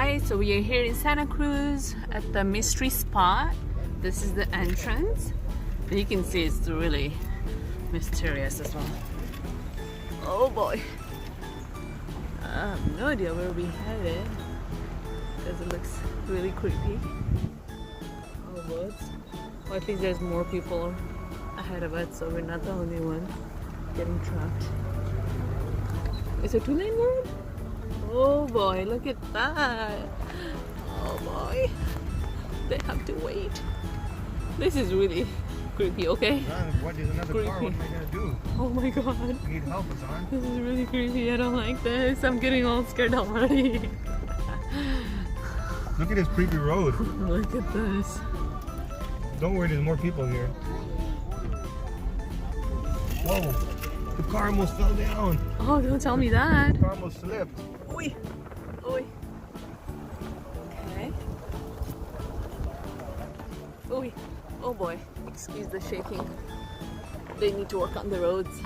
Alright, so we are here in Santa Cruz at the mystery spot. This is the entrance. But you can see it's really mysterious as well. Oh boy. I have no idea where we headed because it looks really creepy. Oh, woods. Well, I think there's more people ahead of us, so we're not the only one getting trapped. It's a 2-lane road? Oh boy, look at that. Oh boy. They have to wait. This is really creepy, okay? What is another car? What am I gonna do? Oh my god. You need help, Azan. This is really creepy. I don't like this. I'm getting all scared already. Look at this creepy road. Look at this. Don't worry, there's more people here. Whoa! The car almost fell down. Oh, don't tell me that. The car almost slipped. Oi. Oi. Okay. Oi. Oh boy. Excuse the shaking. They need to work on the roads.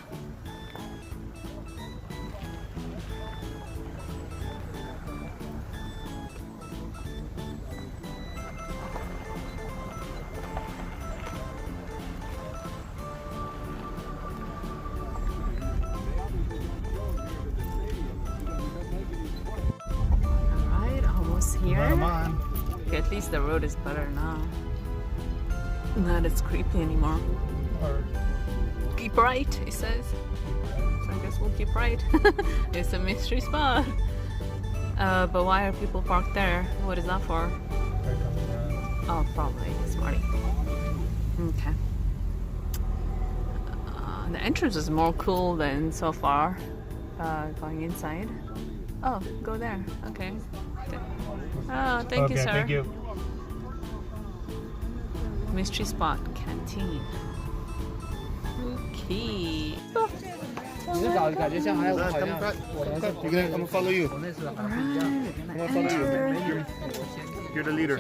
Here. Okay, at least the road is better now. Not as creepy anymore. Keep right, it says. So I guess we'll keep right. It's a mystery spot. But why are people parked there? What is that for? Oh, probably. Smarty. Okay. The entrance is more cool than so far. Going inside. Oh, go there. Okay. Oh, thank you, sir. Thank you. Mystery spot, canteen. Okay. I'm gonna follow you. I'm gonna follow you. You're the leader.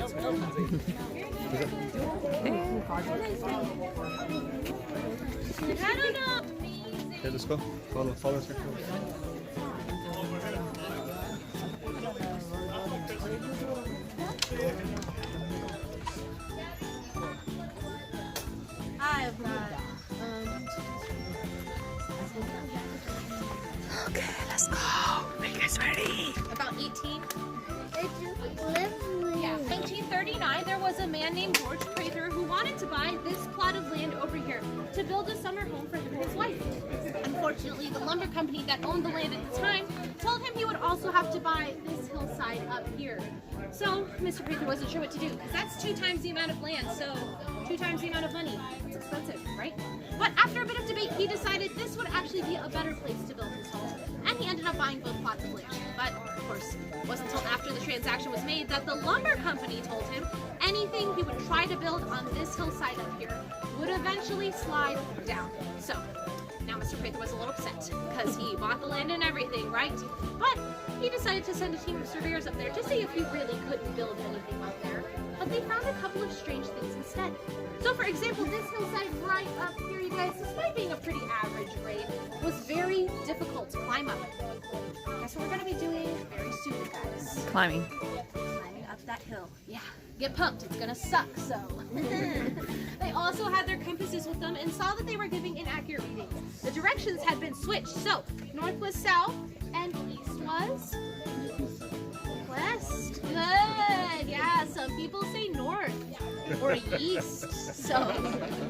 Okay, let's go. Follow us. I've got Okay, let's go. Are you guys ready? about 18. Yeah, 1939, there was a man named George Prather who wanted to buy this plot of land over here to build a summer home for him and his wife. Unfortunately, the lumber company that owned the land at the time told him he would also have to buy this hillside up here. So Mr. Prather wasn't sure what to do because that's 2 times the amount of land, so 2 times the amount of money. It's expensive, right? But after a bit of debate, he decided this would actually be a better place to build his home, and he ended up buying both plots of land. But of course, it wasn't until after the transaction was made that the lumber company told him anything he would try to build on this hillside up here would eventually slide down. So now Mr. Prather was a little upset because he bought the land and everything, right? But he decided to send a team of surveyors up there to see if he really couldn't build anything up there. But they found a couple of strange things instead. So for example, this hillside right up here, you guys, despite being a pretty average grade, was very difficult to climb up. Guess what we're going to be doing very soon, guys? Climbing. Climbing up that hill. Yeah, get pumped. It's going to suck, so. They also had their compasses with them and saw that they were giving inaccurate readings. The directions had been switched, so north was south and east was west. Good. Yeah, some people say north or east. So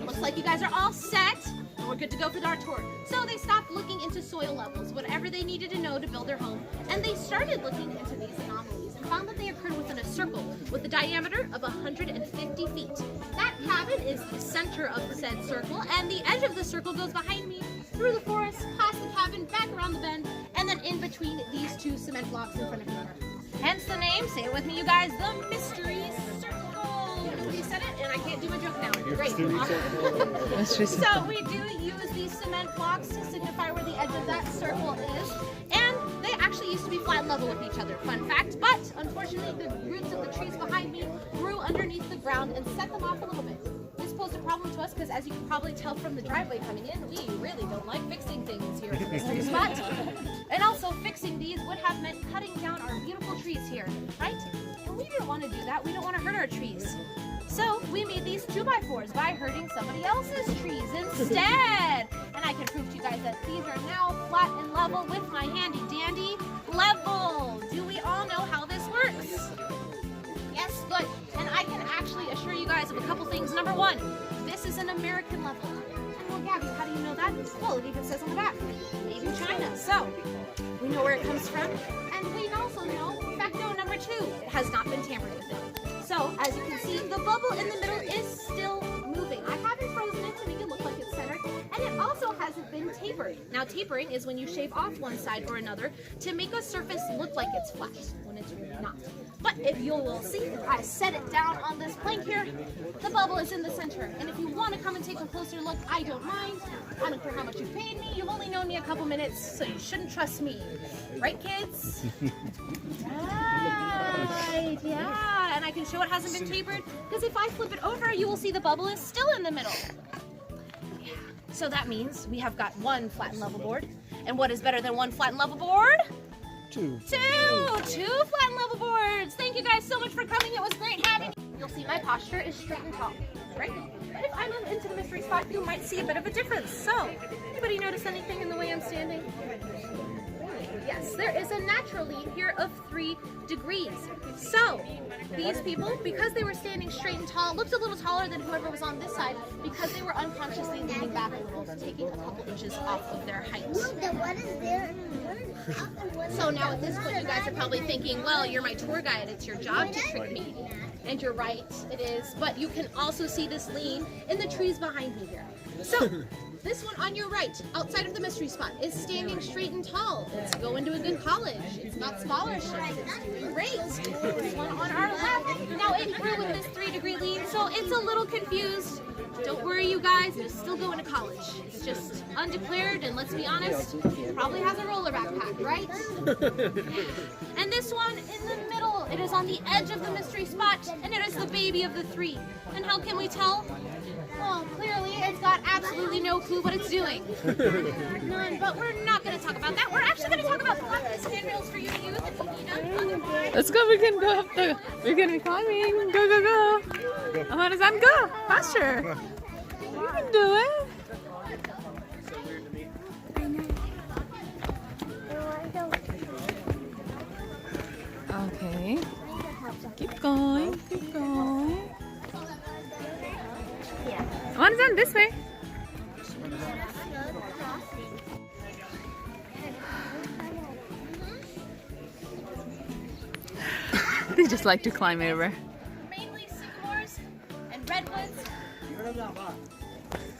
looks like you guys are all set and we're good to go for our tour. So they stopped looking into soil levels, whatever they needed to know to build their home, and they started looking into these anomalies and found that they occurred within a circle with a diameter of 150 feet. That cabin is the center of the said circle, and the edge of the circle goes behind me through the forest, past the cabin, back around the bend, and then in between these 2 cement blocks in front of me. Hence the name, say it with me you guys, the Mystery Circle. We said it and I can't do a joke now. Great. So we do use these cement blocks to signify where the edge of that circle is. And they actually used to be flat level with each other, fun fact. But unfortunately the roots of the trees behind me grew underneath the ground and set them off a little bit. This posed a problem to us because, as you can probably tell from the driveway coming in, we really don't like fixing things here at the mystery spot. And also fixing these would have meant cutting down our beautiful trees here, right? that, we don't want to hurt our trees. So we made these 2x4s by hurting somebody else's trees instead. And I can prove to you guys that these are now flat and level with my handy dandy level. Do we all know how this works? Yes, good. And I can actually assure you guys of a couple things. Number one, this is an American level. Well, Gabby, how do you know that? Well, it even says on the back, made in China. So we know where it comes from. And we also know, facto number two, it has not been tampered with it. So, as you can see, the bubble in the middle is still moving. I haven't frozen it to make it look like it's centered, and it also hasn't been tapered. Now, tapering is when you shave off one side or another to make a surface look like it's flat, when it's really not. But if you will see, if I set it down on this plank here, the bubble is in the center. And if you want to come and take a closer look, I don't mind. I don't care how much you paid me. You've only known me a couple minutes, so you shouldn't trust me. Right, kids? Right, yeah. And I can show it hasn't been tapered, because if I flip it over, you will see the bubble is still in the middle. Yeah. So that means we have got one flat and level board. And what is better than one flat and level board? Two flat and level boards. Thank you guys so much for coming. It was great having you. You'll see my posture is straight and tall, right? But if I move into the mystery spot, you might see a bit of a difference. So, anybody notice anything in the way I'm standing? Yes, there is a natural lead here of 3 degrees. So, these people, because they were standing straight and tall, looked a little taller than whoever was on this side because they were unconsciously leaning back a little, taking a couple inches off of their height. What is there? So now at this point, you guys are probably thinking, well, you're my tour guide. It's your job to trick me. And you're right, it is. But you can also see this lean in the trees behind me here. So, this one on your right, outside of the mystery spot, is standing straight and tall. It's going to a good college. It's got scholarships. It's doing great. This one on our left, now it grew with this 3-degree lean, so it's a little confused. Don't worry, you guys. It's still going to college. It's just undeclared, and let's be honest, probably has a roller backpack, right? And this one in the middle, it is on the edge of the mystery spot, and it is the baby of the 3. And how can we tell? Well, clearly it's got absolutely no clue what it's doing. None, but we're not going to talk about that. We're actually going to talk about practice handrails for you to use if you need them. Let's go. We can go up the. We're gonna be climbing. Go, go, go. Amanda-san, go faster. You can do it. Okay. Keep going. Keep going. Amanda-san, this way. They just like to climb over. Mainly sycamores and redwoods.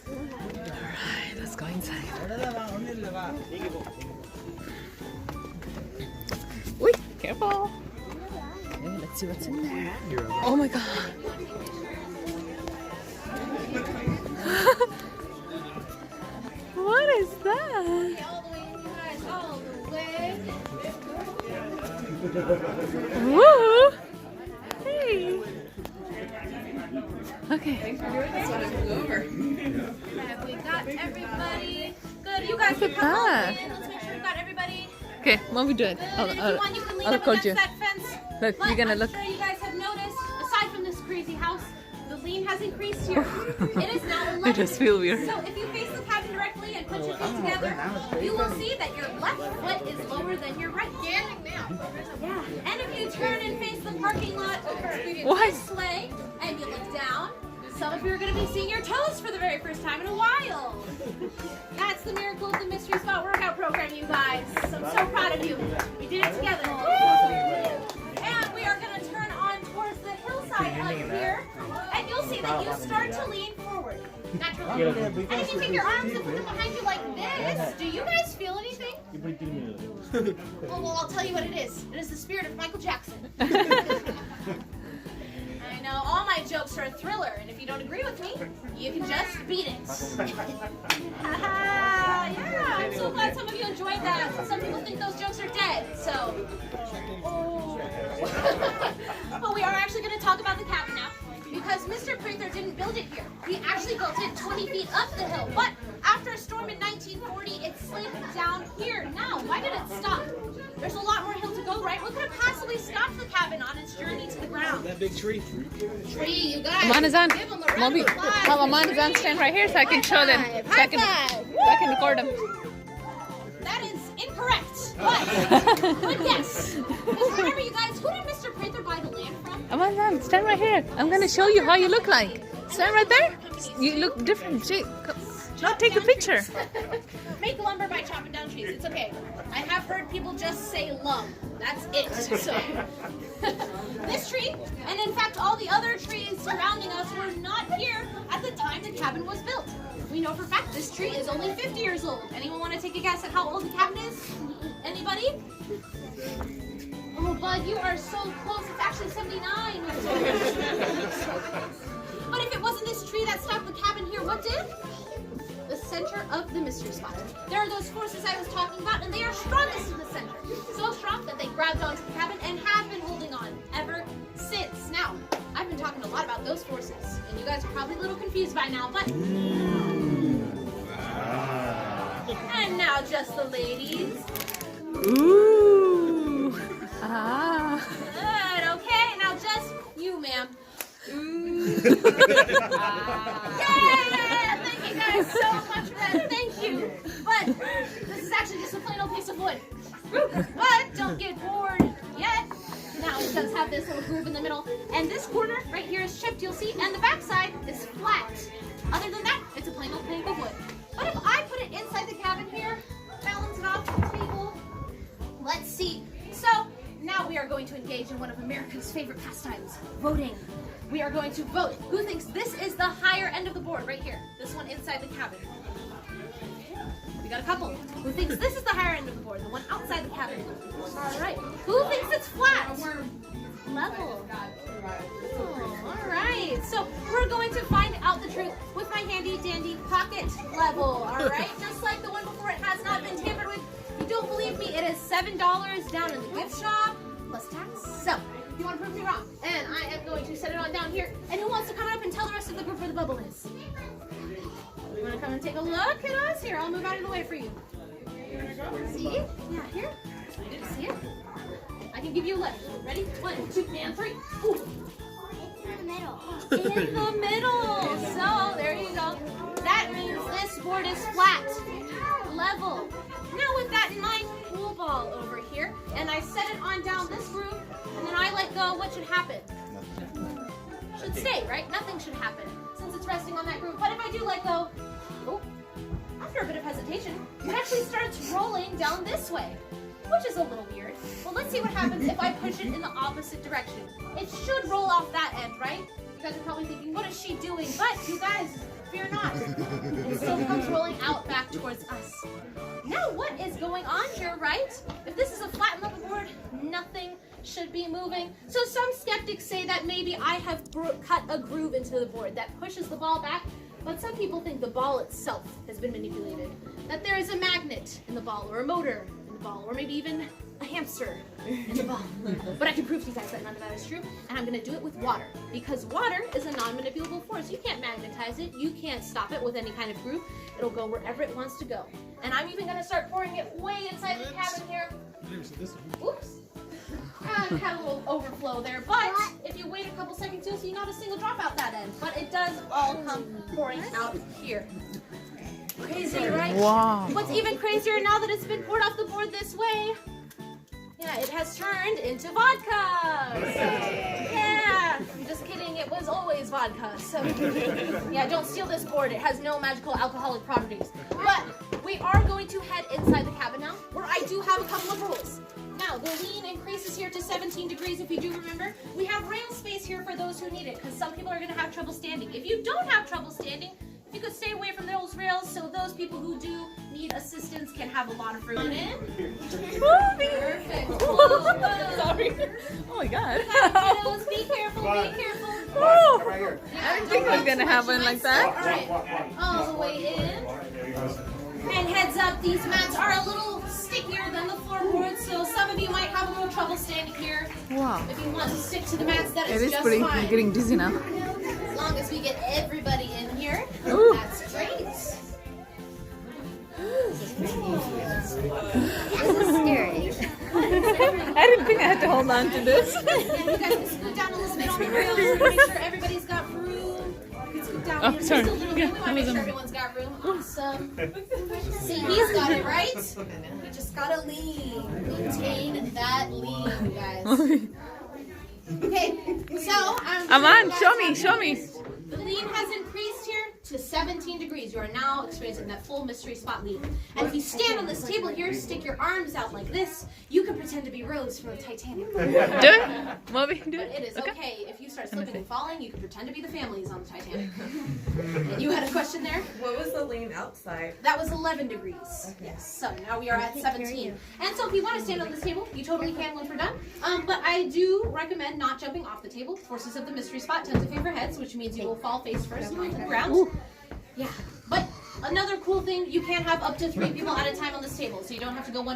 Alright, let's go inside. Wait, careful. Okay, let's see what's in there. Oh my god. What is that? All the way, you guys, all the way. Woo! Hey! Okay. Have we got everybody? Good, you guys Look can at come on that. in. Let's make sure we've got everybody. Okay, what we doing? Good. If you want, you can lean up record against you. that fence. Look, But you're gonna I'm look. sure you guys have noticed, aside from this crazy house, the lean has increased here. It is now 11. I just feel weird. So if you face the cabin directly and put your feet together, you will see that your left foot is lower than your right. Standing now. Yeah. And if you turn and face the parking lot What? this way and you look down, some of you are going to be seeing your toes for the very first time in a while. That's the miracle of the Mystery Spot Workout Program, you guys. I'm so proud of you. We did it together. Woo! And we are going to turn on towards the hillside up here, and you'll see that you start to lean forward. Naturally. And if you take your arms and put them behind you like this, do you guys feel anything? Well, I'll tell you what it is. It is the spirit of Michael Jackson. I know, all my jokes are a thriller, and if you don't agree with me, you can just beat it. Yeah, I'm so glad some of you enjoyed that. Some people think those jokes are dead, so. But we are actually going to talk about the cabin now, because Mr. Prather didn't build it here. He actually built it 20 feet up the hill, but after a storm in 1940, it slid down here. Now, why did it stop? There's a lot more hill to go, right? What could have possibly stopped the cabin on its journey to the ground? Now, That big tree. tree, you guys. Amanazan, Give 'em a round Moby, of applause. have Amanazan stand right here so I can show them. So I can record them. That is incorrect. But yes. Just remember, you guys, who did Mr. Prather buy the land from? Amanazan, stand right here. I'm gonna show you how you look like. Stand right there. You look different. No, take a picture. Make lumber by chopping down trees. It's okay. I have heard people just say lum. That's it. So this tree, and in fact all the other trees surrounding us, were not here at the time the cabin was built. We know for a fact this tree is only 50 years old. Anyone want to take a guess at how old the cabin is? Anybody? Oh, Bud, you are so close. It's actually 79. But if it wasn't this tree that stopped the cabin here, what did? The center of the mystery spot. There are those forces I was talking about, and they are strongest in the center. So strong that they grabbed onto the cabin and have been holding on ever since. Now, I've been talking a lot about those forces, and you guys are probably a little confused by now, but... And now just the ladies. Ooh. Ah. Good, okay, now just you, ma'am. Yeah, thank you guys so much for that. Thank you. But this is actually just a plain old piece of wood. But don't get bored yet. Now it does have this little groove in the middle, and this corner right here is chipped, you'll see, and the back side is flat. Other than that, it's a plain old plank of wood. But if I put it inside the cabin here, balance it off the table, let's see. So now we are going to engage in one of America's favorite pastimes, voting. We are going to vote. Who thinks this is the higher end of the board right here? This one inside the cabin. We got a couple. Who thinks this is the higher end of the board? The one outside the cabin. All right. Who thinks it's flat? Level. Oh, all right. So we're going to find out the truth with my handy dandy pocket level. All right. Just like the one before, it has not been tampered with. If you don't believe me, it is $7 down in the gift shop plus tax. So you want to prove me wrong, and I am going to set it on down here. And who wants to come up and tell the rest of the group where the bubble is? You want to come and take a look at us? Here, I'll move out of the way for you. See? Yeah, here. See it? I can give you a lift. Ready? 1, 2, and 3. Ooh. In the middle. In the middle. So there you go. That means this board is flat, level. Now with that in mind, pool ball over here, and I set it on down this groove, and then I let go. What should happen? Should stay, right? Nothing should happen since it's resting on that groove. But if I do let go, oh, after a bit of hesitation, it actually starts rolling down this way, which is a little weird. Well, let's see what happens if I push it in the opposite direction. It should roll off that end, right? You guys are probably thinking, what is she doing? But you guys, fear not. It still comes rolling out back towards us. Now, what is going on here, right? If this is a flat and level board, nothing should be moving. So some skeptics say that maybe I have cut a groove into the board that pushes the ball back, but some people think the ball itself has been manipulated. That there is a magnet in the ball, or a motor in the ball, or maybe even a hamster in the ball. But I can prove to you guys that none of that is true, and I'm going to do it with water, because water is a non-manipulable force. You can't magnetize it. You can't stop it with any kind of groove. It'll go wherever it wants to go. And I'm even going to start pouring it way inside the cabin here. Oops. Had a little overflow there, but if you wait a couple seconds, you'll see not a single drop out that end. But it does all come pouring out here. Crazy, right? Wow. What's even crazier now that it's been poured off the board this way? Yeah, it has turned into vodka. So, yeah, I'm just kidding. It was always vodka. So, yeah, don't steal this board. It has no magical alcoholic properties. But we are going to head inside the cabin now, where I do have a couple of rules. Now, the lean increases here to 17 degrees, if you do remember. We have rail space here for those who need it, because some people are going to have trouble standing. If you don't have trouble standing, if you could stay away from those rails so those people who do need assistance can have a lot of room in. Perfect. Sorry. Oh my god. Kiddos, be careful, be careful. Woo. I didn't think it was going to happen like that. All right, all the way in. And heads up, these mats are a little stickier than the floorboards, so some of you might have a little trouble standing here. Wow. If you want to stick to the mats, that It is is just pretty. fine. I'm getting dizzy now. As long as we get everybody in here, Ooh. that's great. This is scary. I didn't think I had to hold on to this. Yeah, you guys can scoot down a little bit on the rails. Make sure everybody's got room. You can scoot down here. sorry. Just a little bit. Yeah, We want to make sure everyone's got room. Awesome. See, he's got it, right? You just gotta lean. Maintain that lean, you guys. Okay, so Aman, show me. the lean has increased here to 17 degrees. You are now experiencing that full mystery spot lean. And if you stand on this table here, stick your arms out like this, you can pretend to be Rose from the Titanic. Do it. Moby, do But it. it is okay. If you start slipping and falling, you can pretend to be the families on the Titanic. And you had a question there? What was the lean outside? That was 11 degrees. Yes. So now we are at 17. And so if you want to stand on this table, you totally can once we're done. But I do recommend not jumping off the table. Forces of the mystery spot tend to favor heads, which means you will fall face first onto the ground. Yeah. But another cool thing, you can have up to 3 people at a time on this table, so you don't have to go one